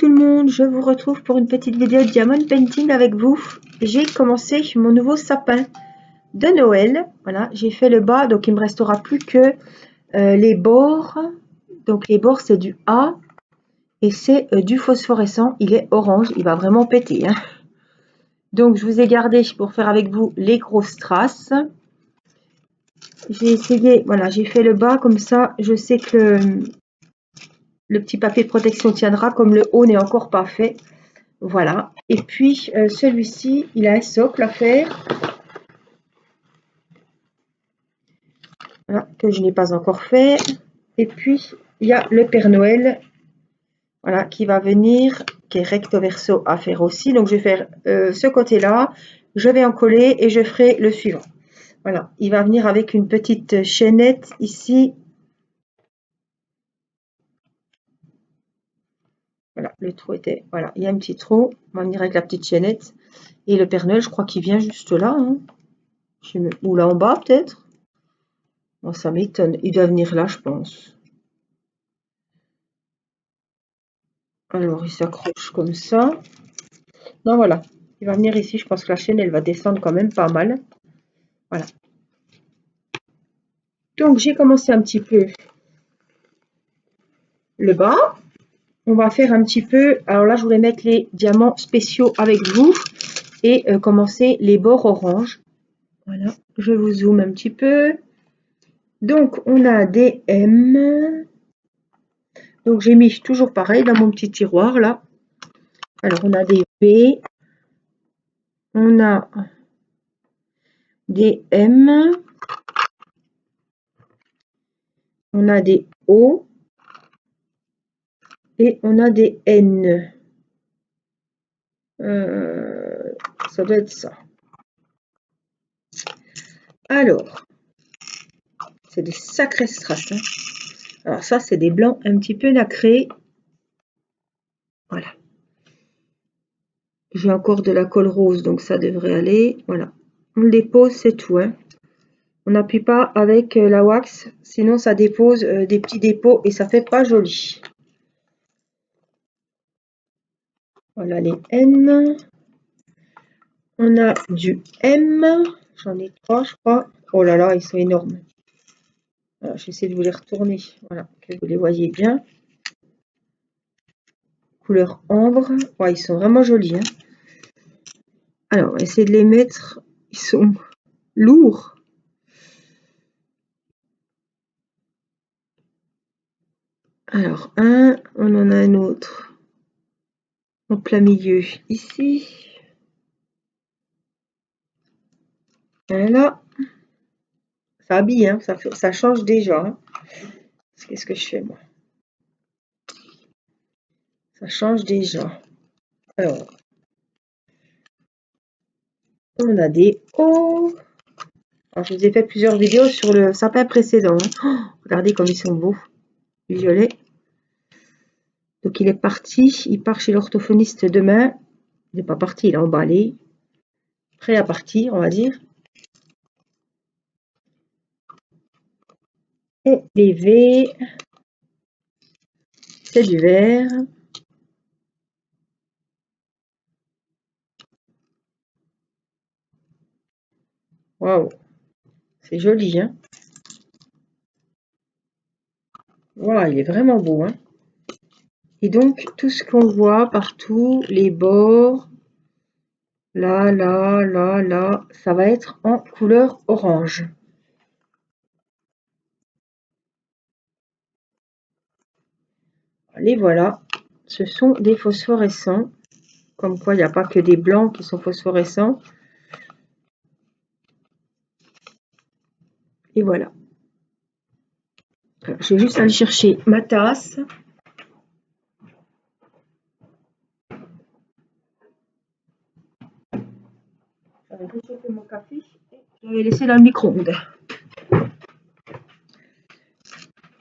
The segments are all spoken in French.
tout le monde, je vous retrouve pour une petite vidéo de diamond painting avec vous. J'ai commencé mon nouveau sapin de Noël. Voilà, j'ai fait le bas, donc il me restera plus que les bords. Donc les bords c'est du A et c'est du phosphorescent. Il est orange, il va vraiment péter, hein. Donc je vous ai gardé pour faire avec vous les grosses traces. J'ai essayé, voilà, j'ai fait le bas comme ça. Je sais que le petit papier de protection tiendra, comme le haut n'est encore pas fait. Voilà. Et puis, celui-ci, il a un socle à faire. Voilà, que je n'ai pas encore fait. Et puis, il y a le Père Noël, voilà, qui va venir, qui est recto verso à faire aussi. Donc, je vais faire ce côté-là. Je vais en coller et je ferai le suivant. Voilà. Il va venir avec une petite chaînette ici. Voilà, le trou était... Voilà, il y a un petit trou. On va venir avec la petite chaînette. Et le Père Noël, je crois qu'il vient juste là, hein. Ou là en bas, peut-être. Bon, ça m'étonne. Il doit venir là, je pense. Alors, il s'accroche comme ça. Non, voilà. Il va venir ici. Je pense que la chaîne, elle va descendre quand même pas mal. Voilà. Donc, j'ai commencé un petit peu le bas. On va faire un petit peu... Alors là, je voulais mettre les diamants spéciaux avec vous. Et commencer les bords orange. Voilà. Je vous zoome un petit peu. Donc, on a des M. Donc, j'ai mis toujours pareil dans mon petit tiroir, là. Alors, on a des B. On a des M. On a des O. Et on a des N. Ça doit être ça. Alors, c'est des sacrées strass, hein. Alors ça, c'est des blancs un petit peu nacrés. Voilà. J'ai encore de la colle rose, donc ça devrait aller. Voilà. On le dépose, c'est tout, hein. On n'appuie pas avec la wax, sinon ça dépose des petits dépôts et ça fait pas joli. Voilà les N. On a du M. J'en ai 3, je crois. Oh là là, ils sont énormes. J'essaie de vous les retourner, voilà, que vous les voyez bien. Couleur ambre. Ouais, ils sont vraiment jolis, hein. Alors, on va essayer de les mettre. Ils sont lourds. Alors, on en a un autre en plein milieu ici. Voilà. Ça habille, hein, ça change déjà, hein. Qu'est-ce que je fais, moi? Ça change déjà. Alors, on a des hauts. Alors, je vous ai fait plusieurs vidéos sur le sapin précédent, hein. Oh, regardez comme ils sont beaux. Violet. Donc, il est parti. Il part chez l'orthophoniste demain. Il n'est pas parti, il est emballé. Prêt à partir, on va dire. Et les V. C'est du vert. Waouh. C'est joli, hein. Waouh, il est vraiment beau, hein. Et donc, tout ce qu'on voit partout, les bords, là, là, là, là, ça va être en couleur orange. Les voilà. Ce sont des phosphorescents. Comme quoi, il n'y a pas que des blancs qui sont phosphorescents. Et voilà. Je vais juste aller chercher ma tasse. J'avais réchauffé mon café et je l'avais laissé dans le micro-ondes.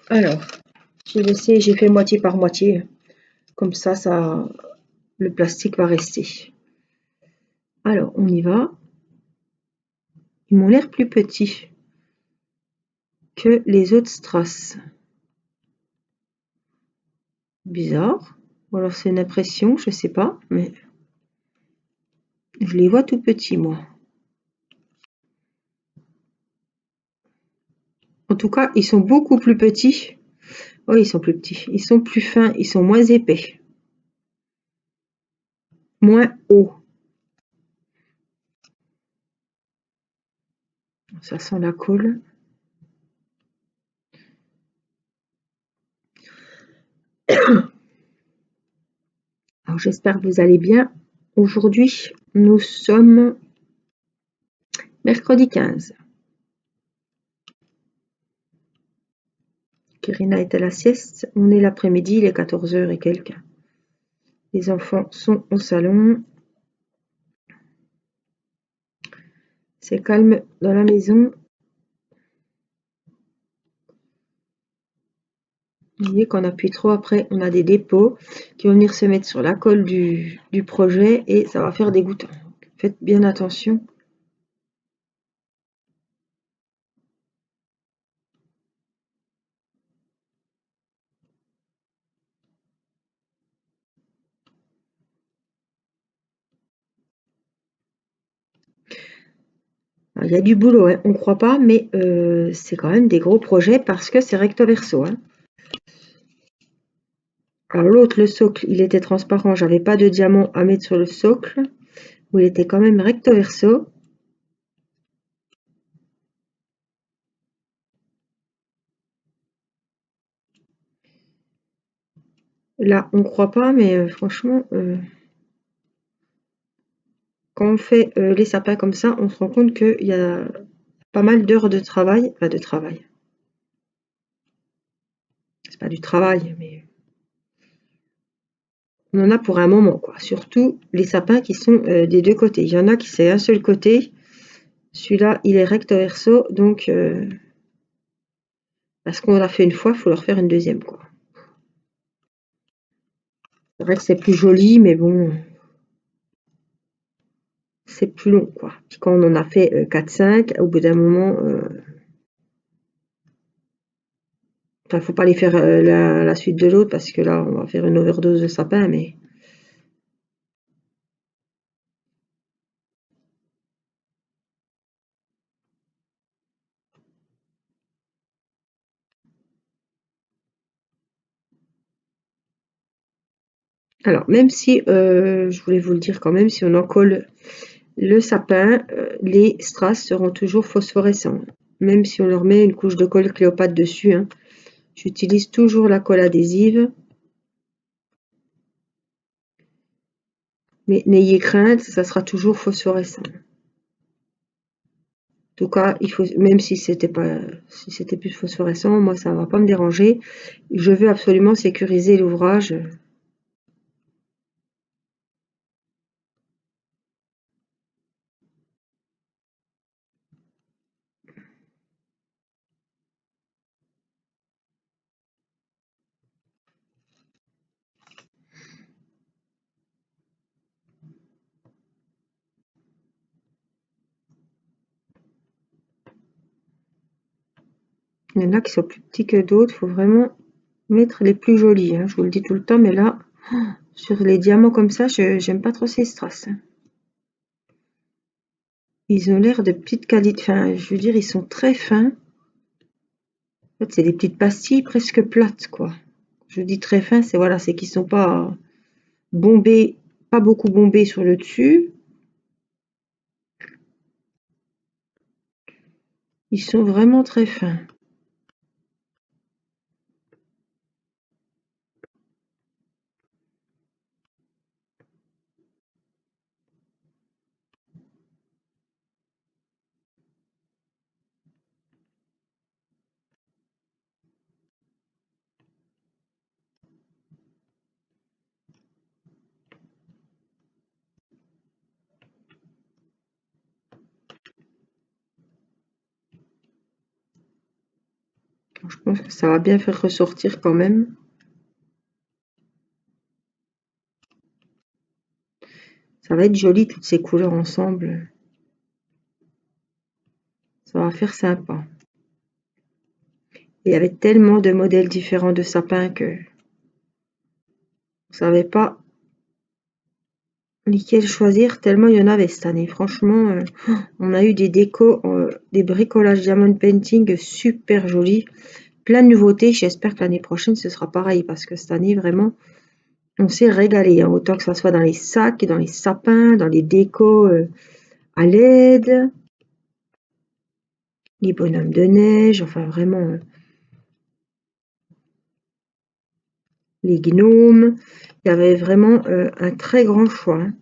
Alors, j'ai fait moitié par moitié. Comme ça, le plastique va rester. Alors, on y va. Ils m'ont l'air plus petits que les autres strass. Bizarre. Ou alors c'est une impression, je sais pas, mais je les vois tout petits, moi. En tout cas, ils sont beaucoup plus petits. Oui, ils sont plus petits. Ils sont plus fins, ils sont moins épais. Moins hauts. Ça sent la colle. Alors j'espère que vous allez bien. Aujourd'hui, nous sommes mercredi 15. Kirina est à la sieste. On est l'après-midi, il est 14h et quelques. Les enfants sont au salon. C'est calme dans la maison. Vous voyez qu'on appuie trop après, on a des dépôts qui vont venir se mettre sur la colle du projet et ça va faire dégoûtant. Faites bien attention. Il y a du boulot, hein, on ne croit pas, mais c'est quand même des gros projets parce que c'est recto verso. Hein. Alors l'autre, le socle, il était transparent, j'avais pas de diamant à mettre sur le socle, où il était quand même recto verso. Là, on ne croit pas, mais franchement, quand on fait les sapins comme ça, on se rend compte qu'il y a pas mal d'heures de travail, enfin de travail. C'est pas du travail, mais on en a pour un moment, quoi. Surtout les sapins qui sont des deux côtés. Il y en a qui c'est un seul côté. Celui-là, il est recto verso, donc parce qu'on l'a fait une fois, il faut le refaire une deuxième, quoi. C'est vrai que c'est plus joli, mais bon, c'est plus long, quoi. Puis quand on en a fait 4-5, au bout d'un moment, enfin, faut pas les faire la suite de l'autre parce que là, on va faire une overdose de sapin, mais alors, même si, je voulais vous le dire quand même, si on en colle le sapin, les strass seront toujours phosphorescents. Même si on leur met une couche de colle Cléopâtre dessus, hein. J'utilise toujours la colle adhésive. Mais n'ayez crainte, ça sera toujours phosphorescent. En tout cas, il faut, même si c'était plus phosphorescent, moi ça va pas me déranger. Je veux absolument sécuriser l'ouvrage. Il y en a qui sont plus petits que d'autres, il faut vraiment mettre les plus jolis, hein. Je vous le dis tout le temps, mais là, sur les diamants comme ça, j'aime pas trop ces strass, hein. Ils ont l'air de petites qualités, enfin, je veux dire, ils sont très fins. En fait, c'est des petites pastilles presque plates, quoi. Je dis très fins, c'est voilà, c'est qu'ils sont pas bombés, pas beaucoup bombés sur le dessus. Ils sont vraiment très fins. Je pense que ça va bien faire ressortir quand même. Ça va être joli toutes ces couleurs ensemble. Ça va faire sympa. Et il y avait tellement de modèles différents de sapins que On savait pas lesquels choisir tellement il y en avait cette année. Franchement, on a eu des décos, des bricolages diamond painting super jolis. Plein de nouveautés. J'espère que l'année prochaine ce sera pareil parce que cette année vraiment on s'est régalé, hein, autant que ça soit dans les sacs, dans les sapins, dans les décos à LED, les bonhommes de neige, enfin vraiment les gnomes. Il y avait vraiment un très grand choix, hein.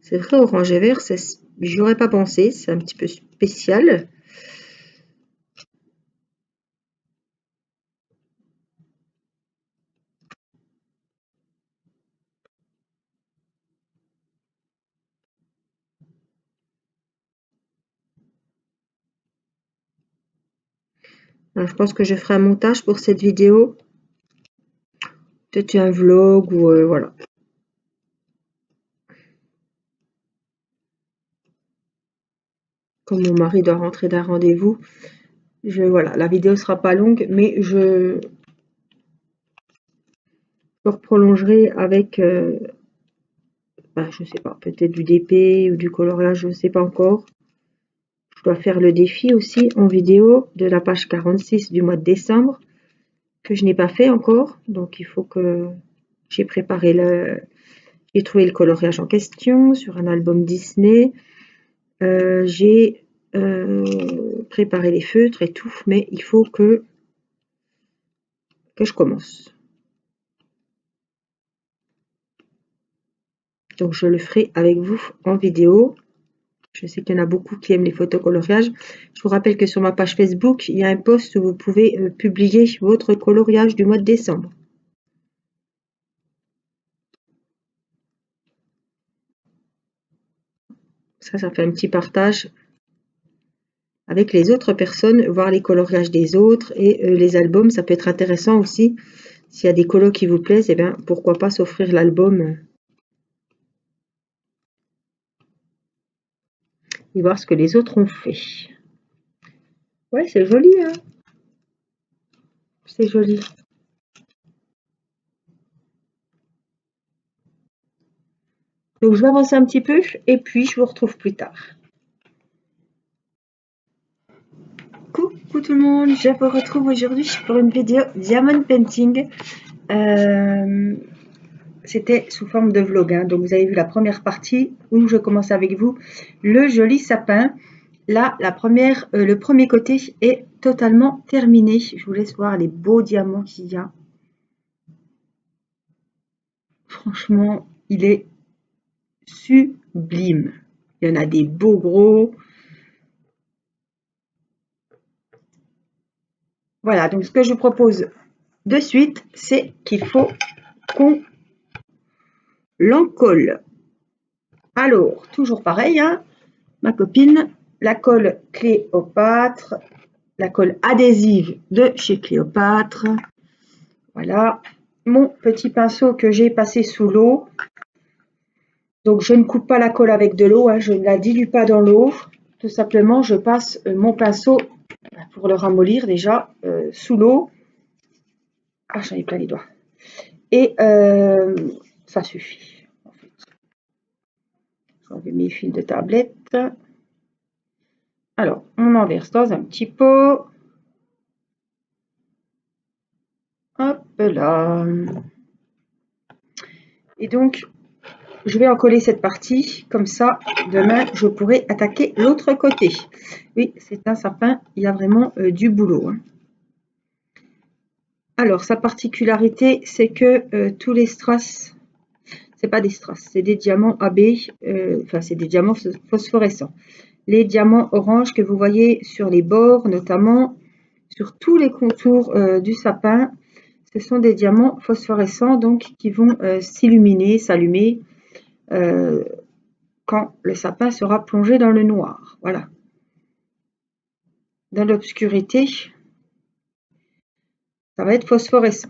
C'est vrai, orange et vert, j'aurais pas pensé, c'est un petit peu spécial. Alors, je pense que je ferai un montage pour cette vidéo. Peut-être un vlog ou voilà. Comme mon mari doit rentrer d'un rendez-vous, voilà, la vidéo sera pas longue, mais je prolongerai avec, je sais pas, peut-être du DP ou du coloriage, je sais pas encore. Je dois faire le défi aussi en vidéo de la page 46 du mois de décembre que je n'ai pas fait encore. Donc il faut que j'ai préparé j'ai trouvé le coloriage en question sur un album Disney. J'ai préparé les feutres et tout, mais il faut que je commence. Donc je le ferai avec vous en vidéo. Je sais qu'il y en a beaucoup qui aiment les photos coloriage. Je vous rappelle que sur ma page Facebook, il y a un post où vous pouvez publier votre coloriage du mois de décembre. Ça fait un petit partage avec les autres personnes, voir les coloriages des autres et les albums. Ça peut être intéressant aussi. S'il y a des colos qui vous plaisent, eh bien, pourquoi pas s'offrir l'album et voir ce que les autres ont fait. Ouais, c'est joli, hein. C'est joli. Donc je vais avancer un petit peu et puis je vous retrouve plus tard. Coucou tout le monde, je vous retrouve aujourd'hui pour une vidéo diamond painting. C'était sous forme de vlog, hein. Donc vous avez vu la première partie où je commence avec vous le joli sapin. Là, le premier côté est totalement terminé. Je vous laisse voir les beaux diamants qu'il y a. Franchement, il est sublime. Il y en a des beaux gros. Voilà, donc ce que je vous propose de suite, c'est qu'il faut qu'on l'encolle. Alors, toujours pareil, hein, ma copine, la colle Cléopâtre, la colle adhésive de chez Cléopâtre. Voilà, mon petit pinceau que j'ai passé sous l'eau. Donc, je ne coupe pas la colle avec de l'eau, hein, je ne la dilue pas dans l'eau. Tout simplement, je passe mon pinceau, pour le ramollir déjà, sous l'eau. Ah, j'en ai plein les doigts. Et ça suffit, en fait. J'enlève mes fils de tablette. Alors, on en verse dans un petit pot. Hop là. Et donc, je vais en coller cette partie. Comme ça, demain, je pourrai attaquer l'autre côté. Oui, c'est un sapin. Il y a vraiment du boulot, hein. Alors, sa particularité, c'est que tous les strass, c'est pas des strass, c'est des diamants AB, enfin, c'est des diamants phosphorescents. Les diamants orange que vous voyez sur les bords, notamment sur tous les contours du sapin, ce sont des diamants phosphorescents donc qui vont s'illuminer, s'allumer quand le sapin sera plongé dans le noir. Voilà. Dans l'obscurité, ça va être phosphorescent.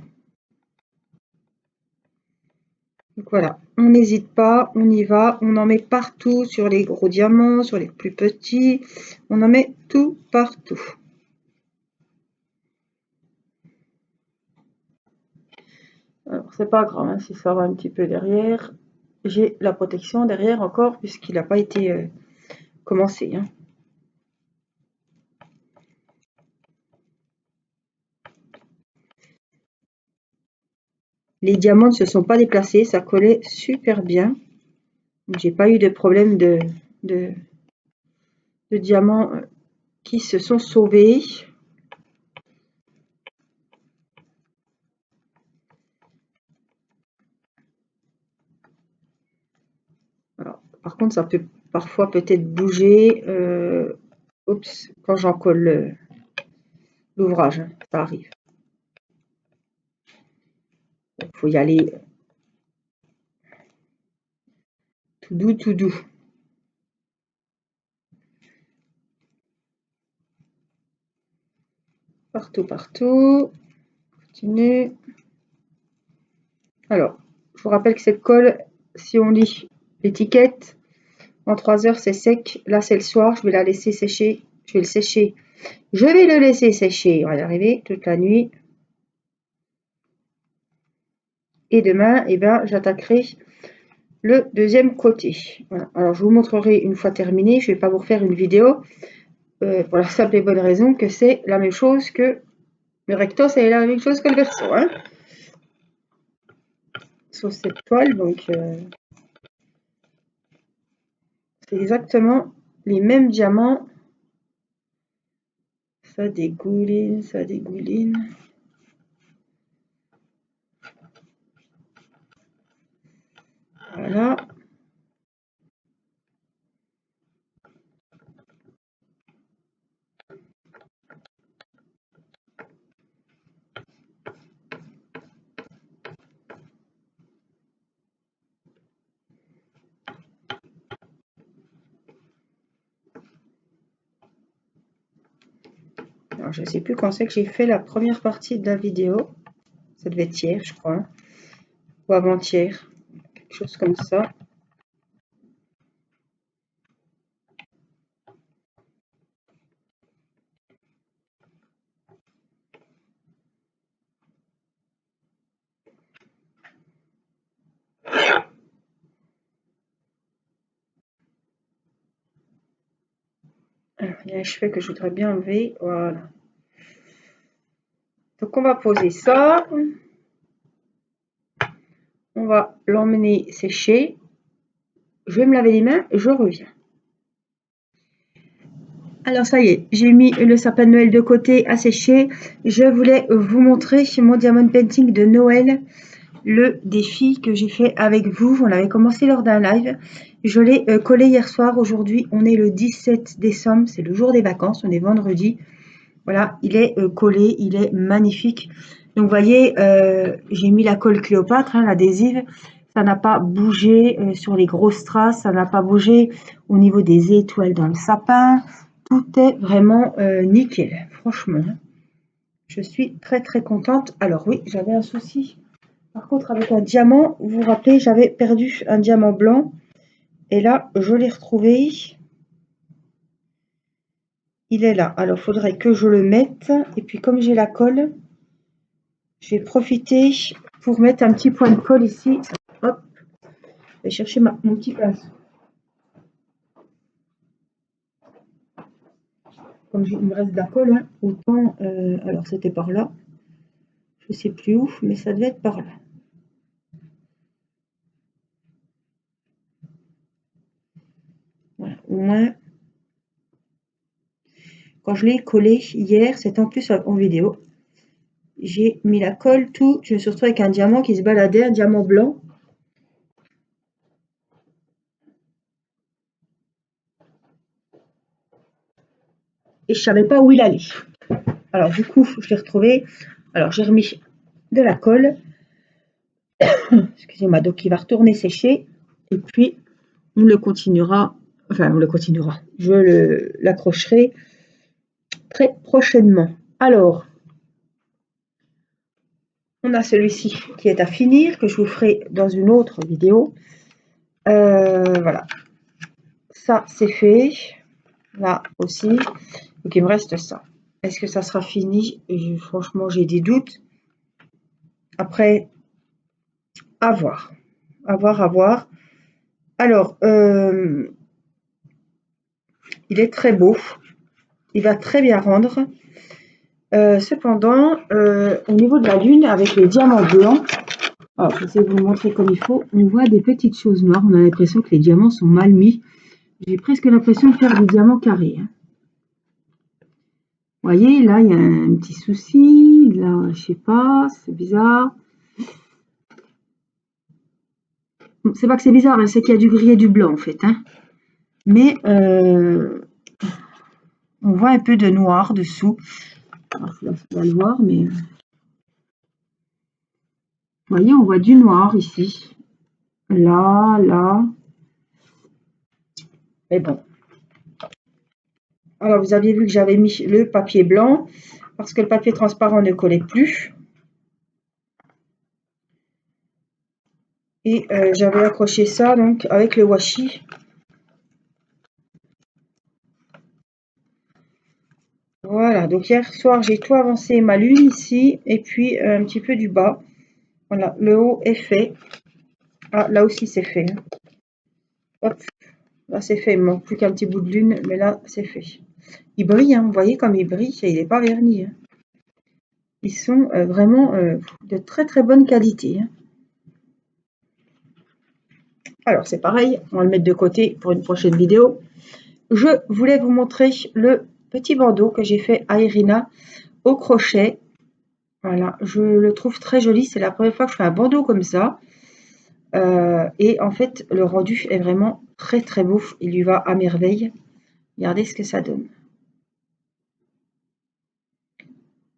Donc voilà, on n'hésite pas, on y va, on en met partout, sur les gros diamants, sur les plus petits, on en met tout partout. Alors c'est pas grave hein, si ça va un petit peu derrière, j'ai la protection derrière encore puisqu'il n'a pas été commencé. Hein. Les diamants ne se sont pas déplacés, ça collait super bien. J'ai pas eu de problème de diamants qui se sont sauvés. Alors, par contre, ça peut parfois peut-être bouger. Oups, quand j'en colle l'ouvrage, hein, ça arrive. Il faut y aller tout doux, tout doux. Partout, partout. Continue. Alors, je vous rappelle que cette colle, si on lit l'étiquette, en 3 heures c'est sec. Là c'est le soir, je vais la laisser sécher. Je vais le sécher. Je vais le laisser sécher. On va y arriver toute la nuit. Et demain, eh ben, j'attaquerai le deuxième côté. Voilà. Alors je vous montrerai une fois terminé. Je ne vais pas vous refaire une vidéo pour la simple et bonne raison que c'est la même chose que le recto, c'est la même chose que le verso. Hein, sur cette toile, donc c'est exactement les mêmes diamants. Ça dégouline, ça dégouline. Voilà. Alors, je ne sais plus quand c'est que j'ai fait la première partie de la vidéo. Ça devait être hier, je crois. Ou avant-hier. Quelque chose comme ça. Alors, il y a un cheveu que je voudrais bien enlever. Voilà. Donc, on va poser ça. On va l'emmener sécher. Je vais me laver les mains. Je reviens. Alors ça y est, j'ai mis le sapin de Noël de côté à sécher. Je voulais vous montrer mon diamond painting de Noël, le défi que j'ai fait avec vous. On l'avait commencé lors d'un live. Je l'ai collé hier soir. Aujourd'hui, on est le 17 décembre. C'est le jour des vacances. On est vendredi. Voilà, il est collé. Il est magnifique. Donc vous voyez, j'ai mis la colle Cléopâtre, hein, l'adhésive. Ça n'a pas bougé sur les grosses traces. Ça n'a pas bougé au niveau des étoiles dans le sapin. Tout est vraiment nickel, franchement. Je suis très très contente. Alors oui, j'avais un souci. Par contre, avec un diamant, vous vous rappelez, j'avais perdu un diamant blanc. Et là, je l'ai retrouvé. Il est là. Alors, il faudrait que je le mette. Et puis, comme j'ai la colle, je vais profiter pour mettre un petit point de colle ici. Hop, je vais chercher mon petit pinceau. Comme il me reste de la colle, hein, autant... alors, c'était par là. Je ne sais plus où, mais ça devait être par là. Voilà, au moins... Quand je l'ai collé hier, c'est en plus en vidéo. J'ai mis la colle, tout. Je me suis retrouvée avec un diamant qui se baladait, un diamant blanc. Et je ne savais pas où il allait. Alors du coup, je l'ai retrouvé. Alors j'ai remis de la colle. Excusez-moi, donc il va retourner sécher. Et puis, on le continuera, enfin on le continuera, je l'accrocherai très prochainement. Alors, on a celui-ci qui est à finir, que je vous ferai dans une autre vidéo. Voilà, ça c'est fait, là aussi, donc il me reste ça. Est-ce que ça sera fini? Franchement, j'ai des doutes. Après, à voir, à voir, à voir. Alors, il est très beau, il va très bien rendre. Cependant, au niveau de la lune, avec les diamants blancs, alors je vais vous le montrer comme il faut, on voit des petites choses noires. On a l'impression que les diamants sont mal mis. J'ai presque l'impression de faire des diamants carrés. Hein. Vous voyez, là, il y a un petit souci. Là, je sais pas, c'est bizarre. C'est pas que c'est bizarre, hein, c'est qu'il y a du gris et du blanc, en fait. Hein. Mais on voit un peu de noir dessous. Alors, là, on va le voir, mais... Vous voyez, on voit du noir ici. Là, là. Mais bon. Alors, vous aviez vu que j'avais mis le papier blanc parce que le papier transparent ne collait plus. Et j'avais accroché ça donc avec le washi. Voilà, donc hier soir, j'ai tout avancé ma lune ici et puis un petit peu du bas. Voilà, le haut est fait. Ah, là aussi, c'est fait. Hein. Hop, là, c'est fait. Il manque plus qu'un petit bout de lune, mais là, c'est fait. Il brille, hein. Vous voyez comme il brille, et il n'est pas verni. Hein. Ils sont vraiment de très très bonne qualité. Hein. Alors, c'est pareil, on va le mettre de côté pour une prochaine vidéo. Je voulais vous montrer le petit bandeau que j'ai fait à Irina au crochet. Voilà, je le trouve très joli. C'est la première fois que je fais un bandeau comme ça. Et en fait, le rendu est vraiment très très beau. Il lui va à merveille. Regardez ce que ça donne.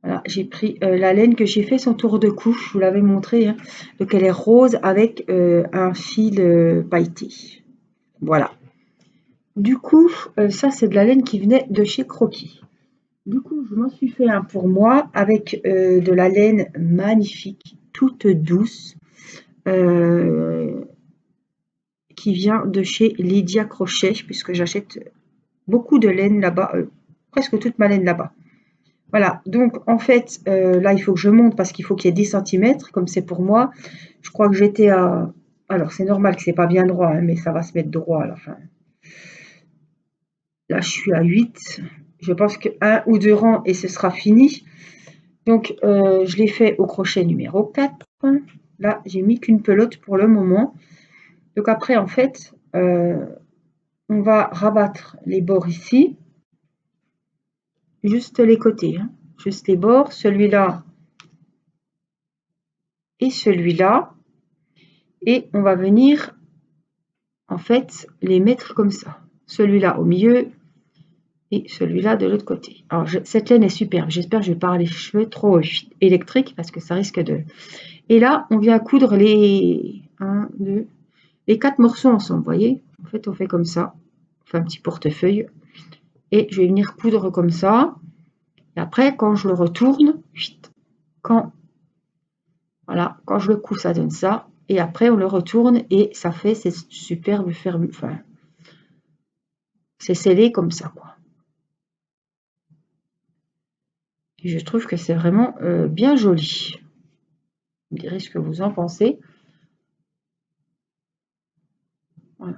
Voilà, j'ai pris la laine que j'ai fait son tour de cou. Je vous l'avais montré. Hein. Donc elle est rose avec un fil pailleté. Voilà. Du coup, ça c'est de la laine qui venait de chez Croquis. Du coup, je m'en suis fait un pour moi avec de la laine magnifique, toute douce, qui vient de chez Lydia Crochet, puisque j'achète beaucoup de laine là-bas, presque toute ma laine là-bas. Voilà, donc en fait, là il faut que je monte parce qu'il faut qu'il y ait 10 cm, comme c'est pour moi. Je crois que j'étais à... Alors c'est normal que c'est pas bien droit, hein, mais ça va se mettre droit à la fin. Là je suis à 8. Je pense que 1 ou 2 rangs et ce sera fini. Donc je l'ai fait au crochet numéro 4. Là j'ai mis qu'une pelote pour le moment. Donc après en fait, on va rabattre les bords ici. Juste les côtés, hein. Juste les bords, celui-là et celui-là. Et on va venir en fait les mettre comme ça. Celui-là au milieu et celui-là de l'autre côté. Alors cette laine est superbe. J'espère que je vais pas avoir les cheveux trop électriques parce que ça risque de... Et là, on vient coudre les 1, 2, les 4 morceaux ensemble. Vous voyez, en fait, on fait comme ça. On fait un petit portefeuille. Et je vais venir coudre comme ça. Et après, quand je le retourne, quand, voilà, quand je le couds, ça donne ça. Et après, on le retourne et ça fait cette superbe ferme. Enfin, c'est scellé comme ça, quoi. Et je trouve que c'est vraiment bien joli. Vous me direz ce que vous en pensez. Voilà.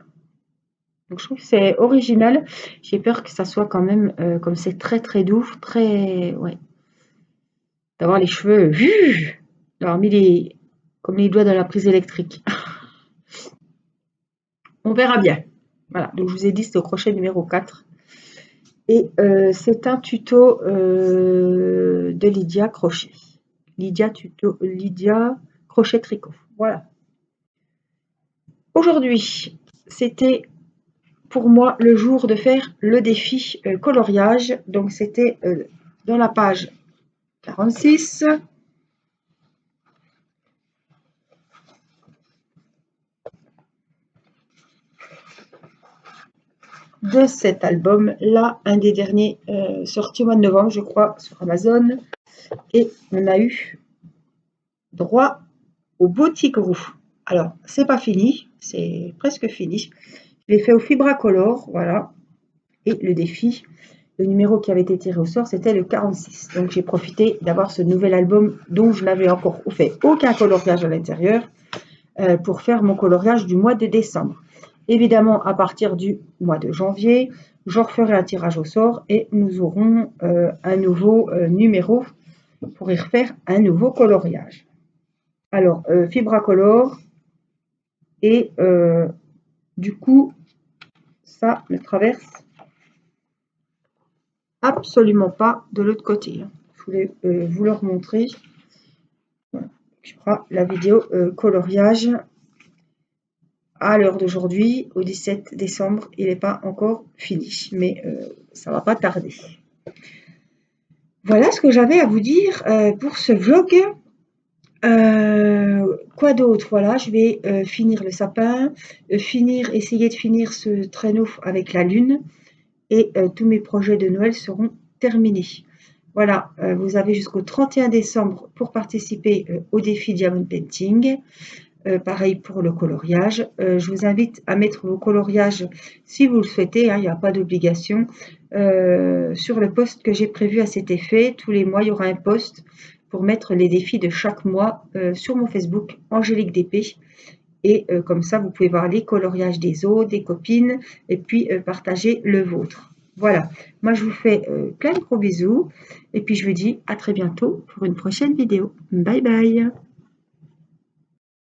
Donc, je trouve que c'est original. J'ai peur que ça soit quand même, comme c'est très très doux, très... Ouais. D'avoir les cheveux, d'avoir mis les, comme les doigts dans la prise électrique. On verra bien. Voilà, donc je vous ai dit, c'est au crochet numéro 4. Et c'est un tuto de Lydia Crochet. Lydia Crochet Tricot. Voilà. Aujourd'hui, c'était pour moi le jour de faire le défi coloriage. Donc c'était dans la page 46. de cet album là, un des derniers sortis au mois de novembre je crois sur Amazon, et on a eu droit au beau tigrou. Alors c'est pas fini, c'est presque fini. Je l'ai fait au Fibracolor, voilà, et le défi, le numéro qui avait été tiré au sort, c'était le 46. Donc j'ai profité d'avoir ce nouvel album dont je n'avais encore fait aucun coloriage à l'intérieur pour faire mon coloriage du mois de décembre. Évidemment, à partir du mois de janvier, je referai un tirage au sort et nous aurons un nouveau numéro pour y refaire un nouveau coloriage. Alors, Fibracolor, et du coup, ça ne traverse absolument pas de l'autre côté. Je voulais vous le remontrer. Voilà. Je ferai la vidéo coloriage. À l'heure d'aujourd'hui, au 17 décembre, il n'est pas encore fini, mais ça va pas tarder. Voilà ce que j'avais à vous dire pour ce vlog. Quoi d'autre? Voilà, je vais finir le sapin, essayer de finir ce traîneau avec la lune, et tous mes projets de Noël seront terminés. Voilà, vous avez jusqu'au 31 décembre pour participer au défi Diamond Painting. Pareil pour le coloriage. Je vous invite à mettre vos coloriages si vous le souhaitez, hein, il n'y a pas d'obligation. Sur le post que j'ai prévu à cet effet, tous les mois, il y aura un post pour mettre les défis de chaque mois sur mon Facebook, Angélique DP. Et comme ça, vous pouvez voir les coloriages des autres, des copines, et puis partager le vôtre. Voilà, moi je vous fais plein de gros bisous, et puis je vous dis à très bientôt pour une prochaine vidéo. Bye bye!